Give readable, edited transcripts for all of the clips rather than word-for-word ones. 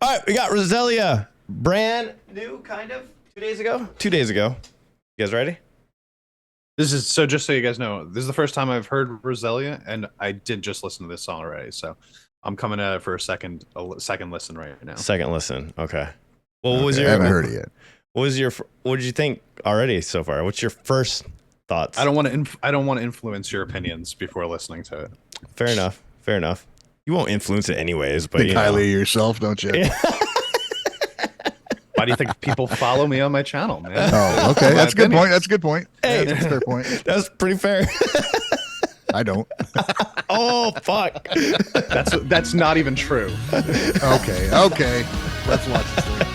All right, we got Roselia, brand new, kind of 2 days ago. 2 days ago. You guys ready? This is so. Just so you guys know, this is the first time I've heard Roselia, and I did just listen to this song already. So I'm coming at it for a second listen right now. Second listen. Okay. Well, what was I your? haven't heard it yet. What did you think already so far? What's your first thoughts? I don't want to influence your opinions before listening to it. Fair enough. Fair enough. You won't influence it anyways, but Think you know. highly of yourself, don't you? Yeah. Why do you think people follow me on my channel, man? Oh, okay. That's a good point. That's a good point. Hey. That's a fair point. That's pretty fair. I don't. Oh fuck. That's not even true. Okay. Let's watch this thing.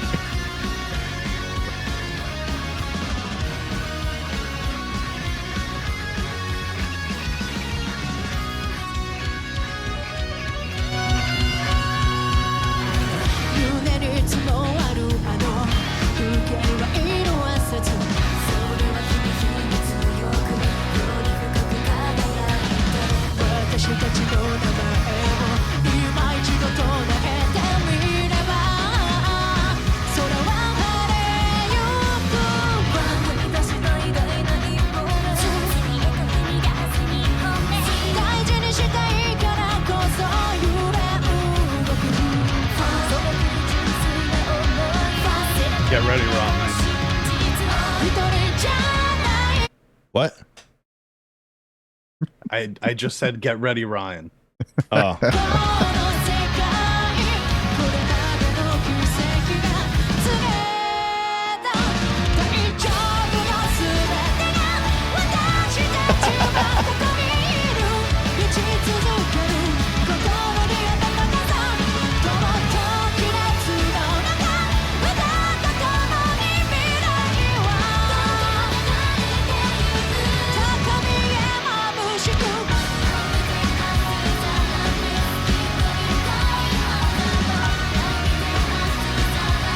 Get ready, Ryan. What? I just said get ready, Ryan. Oh.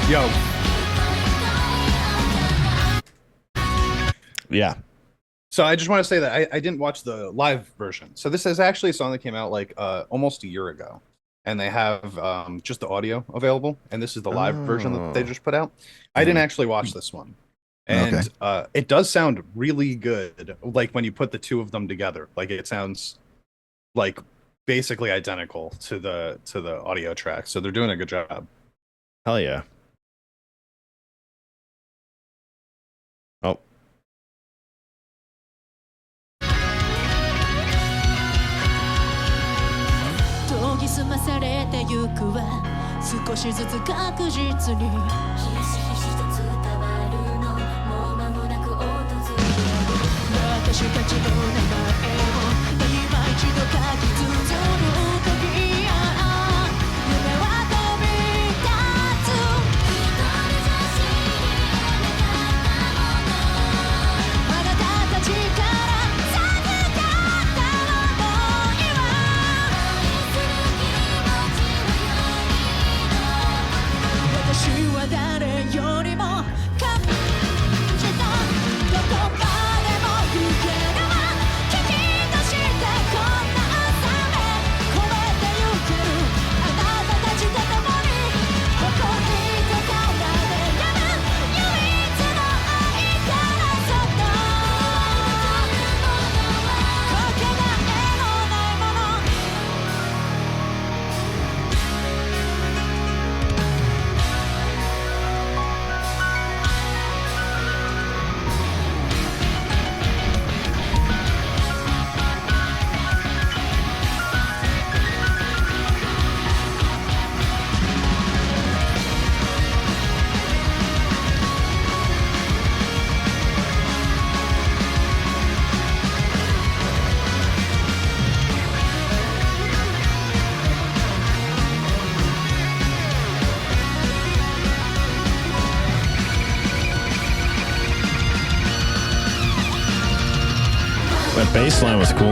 Yo. Yeah. So I just want to say that I didn't watch the live version. So this is actually a song that came out like almost a year ago, and they have just the audio available, and this is the live version that they just put out. I didn't actually watch this one, and it does sound really good. Like when you put the two of them together, like it sounds like basically identical to the audio track. So they're doing a good job. Hell yeah. Oh. That bass line was cool.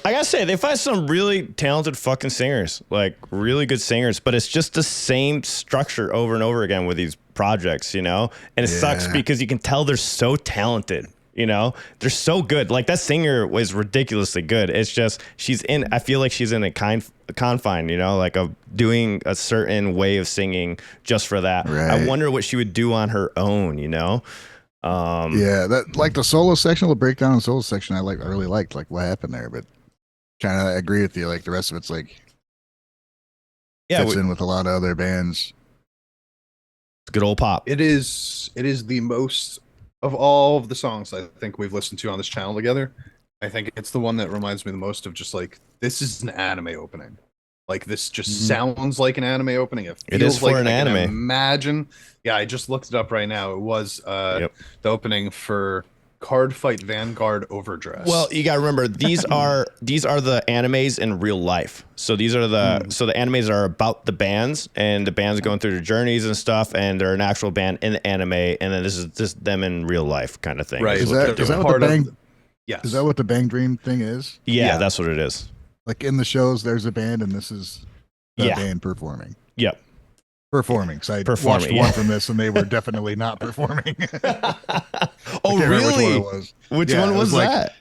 I gotta say, they find some really talented fucking singers, like really good singers, but it's just the same structure over and over again with these projects, you know? And it sucks because you can tell they're so talented, you know? They're so good. Like that singer was ridiculously good. It's just, I feel like she's in a confine, you know, like of doing a certain way of singing just for that. Right. I wonder what she would do on her own, you know? That like the solo section, the breakdown and solo section, I really liked like what happened there, but kind of agree with you. Like the rest of it's like fits in with a lot of other bands. It's good old pop. It is the most of all of the songs I think we've listened to on this channel together. I think it's the one that reminds me the most of just like this is an anime opening. Like this just sounds like an anime opening. It is for like an anime. Imagine. Yeah, I just looked it up right now. It was the opening for Card Fight Vanguard Overdress. Well, you gotta remember these are the animes in real life. So these are the animes are about the bands and the bands going through their journeys and stuff, and they're an actual band in the anime, and then this is just them in real life kind of thing. Right? Is that what the Bang? Yes. Is that what the Bang Dream thing is? Yeah, that's what it is. Like in the shows, there's a band, and this is the band performing. Yep. Performing. So I watched one from this, and they were definitely not performing. Oh, really? Which one was that?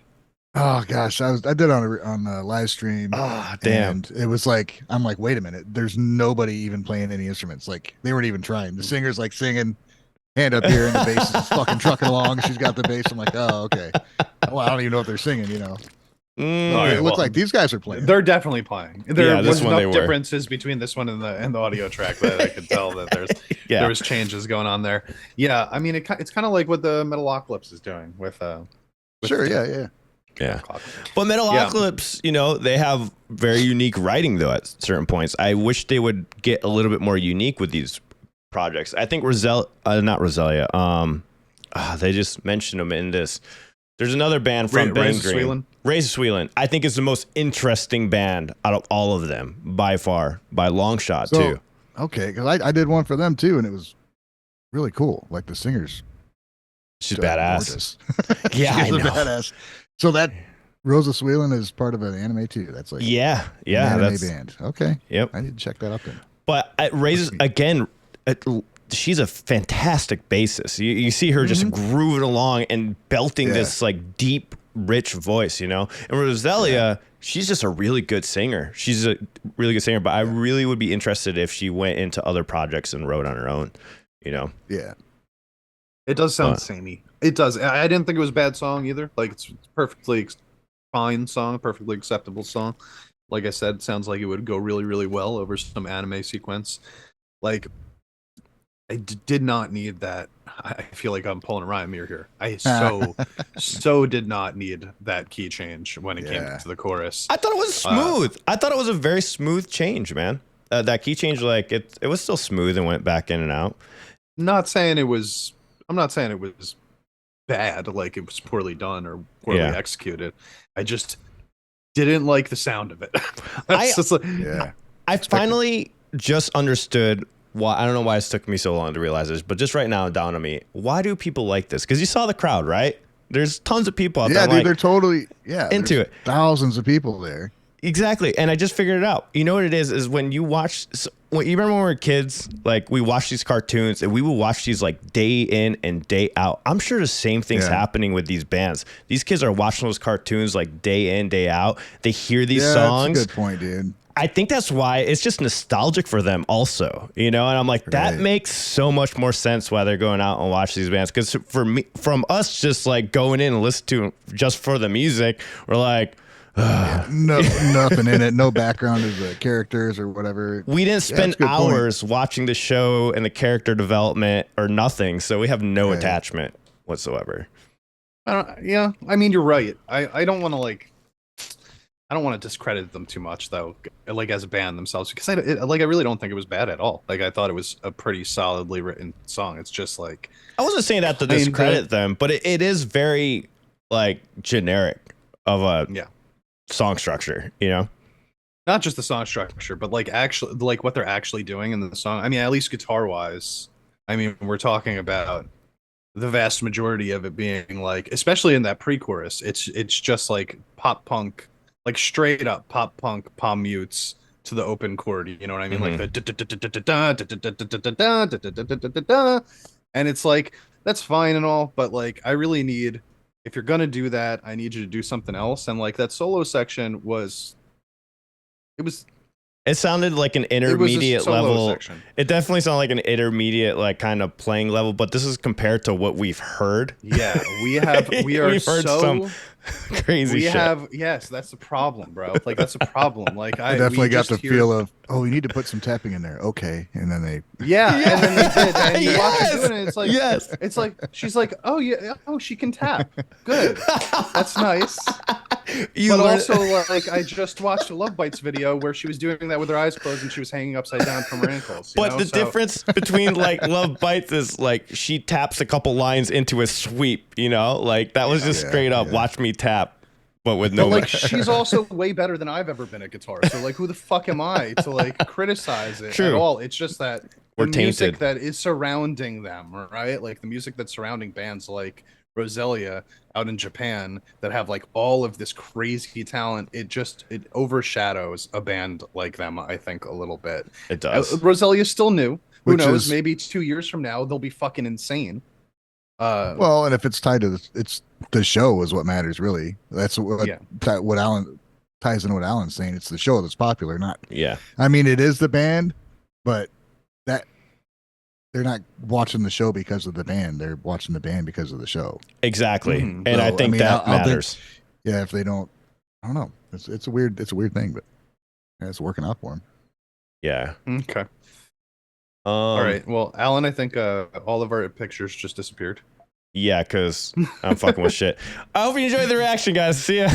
Oh gosh, I did it on a live stream. Oh, damn! And it was like I'm like, wait a minute, there's nobody even playing any instruments. Like they weren't even trying. The singer's like singing, hand up here, and the bass is just fucking trucking along. She's got the bass. I'm like, oh okay. Well, I don't even know if they're singing. You know. It looked like these guys are playing. They're definitely playing. There was enough differences between this one and the audio track that I could tell that there was changes going on there. Yeah, I mean it's kind of like what the Metalocalypse is doing with sure, yeah. But Metalocalypse, you know, they have very unique writing though at certain points. I wish they would get a little bit more unique with these projects. I think not Roselia. They just mentioned them in this. There's another band from Bang Dream. Roselia, I think is the most interesting band out of all of them by far, by long shot too. Okay, because I did one for them too, and it was really cool. Like the singers, she's badass. Yeah, I know. Badass. So that Roselia is part of an anime too. That's like an anime band. Okay, yep. I need to check that up then. But it raises again. She's a fantastic bassist. You see her just grooving along and belting this like deep, rich voice, you know. And Roselia, she's just a really good singer. She's a really good singer. But I really would be interested if she went into other projects and wrote on her own, you know. Yeah, it does sound samey. It does. I didn't think it was a bad song either. Like it's perfectly fine song, perfectly acceptable song. Like I said, sounds like it would go really, really well over some anime sequence. Like. I did not need that. I feel like I'm pulling a Ryan Muir here. I so did not need that key change when it came to the chorus. I thought it was smooth. I thought it was a very smooth change, man. That key change, like it was still smooth and went back in and out. I'm not saying it was bad, like it was poorly done or poorly executed. I just didn't like the sound of it. I finally just understood. Why, I don't know why it took me so long to realize this, but just right now, down on me. Why do people like this? Because you saw the crowd, right? There's tons of people out there. Yeah, dude, they're totally into it. Thousands of people there. Exactly, and I just figured it out. You know what it is when you watch. You remember when we were kids? Like we watched these cartoons, and we would watch these like day in and day out. I'm sure the same thing's happening with these bands. These kids are watching those cartoons like day in, day out. They hear these songs. That's a good point, dude. I think that's why it's just nostalgic for them also, you know? And I'm like, that makes so much more sense why they're going out and watch these bands. Because for me, from us just like going in and listening to them just for the music, we're like, nothing in it. No background of the characters or whatever. We didn't spend hours watching the show and the character development or nothing. So we have no attachment whatsoever. I mean, you're right. I don't want to I don't want to discredit them too much, though, like as a band themselves, because I really don't think it was bad at all. Like I thought it was a pretty solidly written song. It's just like I wasn't saying that to discredit them, but it is very like generic of a song structure, you know. Not just the song structure, but like actually like what they're actually doing in the song. I mean, at least guitar wise, I mean, we're talking about the vast majority of it being like, especially in that pre-chorus, it's just like pop punk. like straight up pop punk palm mutes to the open chord. You know what I mean? Like the and it's like that's fine and all, but like I really need if you're gonna do that, I need you to do something else. And like that solo section was it was It sounded like an it was a intermediate solo level. section. It definitely sounded like an intermediate, like kind of playing level. But this is compared to what we've heard. Yeah, we are We've heard so some crazy we shit. have yes, that's the problem, bro. Like that's a problem. Like I we definitely got the just hear- feel of, oh, we need to put some tapping in there. Okay, and then they yeah, and then they did, and you watch her Yes! doing it. It's like Yes. it's like she's like, oh yeah, oh she can tap, good, that's nice. You But learn- also, like, I just watched a Love Bites video where she was doing that with her eyes closed and she was hanging upside down from her ankles. But the difference between like Love Bites is like she taps a couple lines into a sweep, you know, like that was just Yeah, straight up yeah. watch me tap, but with But no like she's also way better than I've ever been at guitar. So like who the fuck am I to like criticize it at True. all? It's just that We're the music tainted. that is surrounding them, right? Like the music that's surrounding bands like Roselia out in Japan that have like all of this crazy talent, it overshadows a band like them, I think, a little bit. It does. Roselia's still new. Who Which knows? is- Maybe 2 years from now they'll be fucking insane. well, and if it's tied to it's the show is what matters really. That's what Yeah. what Alan ties into what Alan's saying. It's the show that's popular, not. Yeah. I mean, it is the band, but that they're not watching the show because of the band. They're watching the band because of the show. Exactly. Mhm. And I So, I think mean, that I'll think- matters. Yeah, if they don't, I don't know. It's a weird thing, but yeah, it's working out for them. Yeah. Okay. All right. Well, Alan, I think all of our pictures just disappeared. Yeah, because I'm fucking with shit. I hope you enjoyed the reaction, guys. See ya.